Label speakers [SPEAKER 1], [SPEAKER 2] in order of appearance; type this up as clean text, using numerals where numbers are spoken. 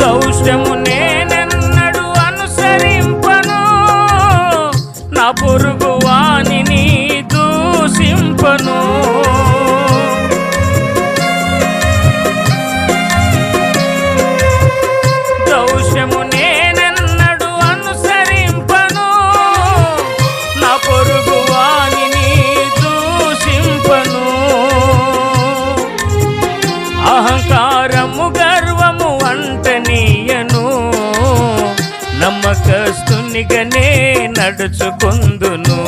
[SPEAKER 1] దౌష్యము నేనెన్నడు అనుసరింపను, నా పొరుగు వానిని దూషింపను. దౌష్యము నేనెన్నడు అనుసరింపను, నా పొరుగు వానిని దూషింపను. అహంకారము గర్వము అంటనీయను, నమ్మకస్తునిగానే నడుచుకొందును.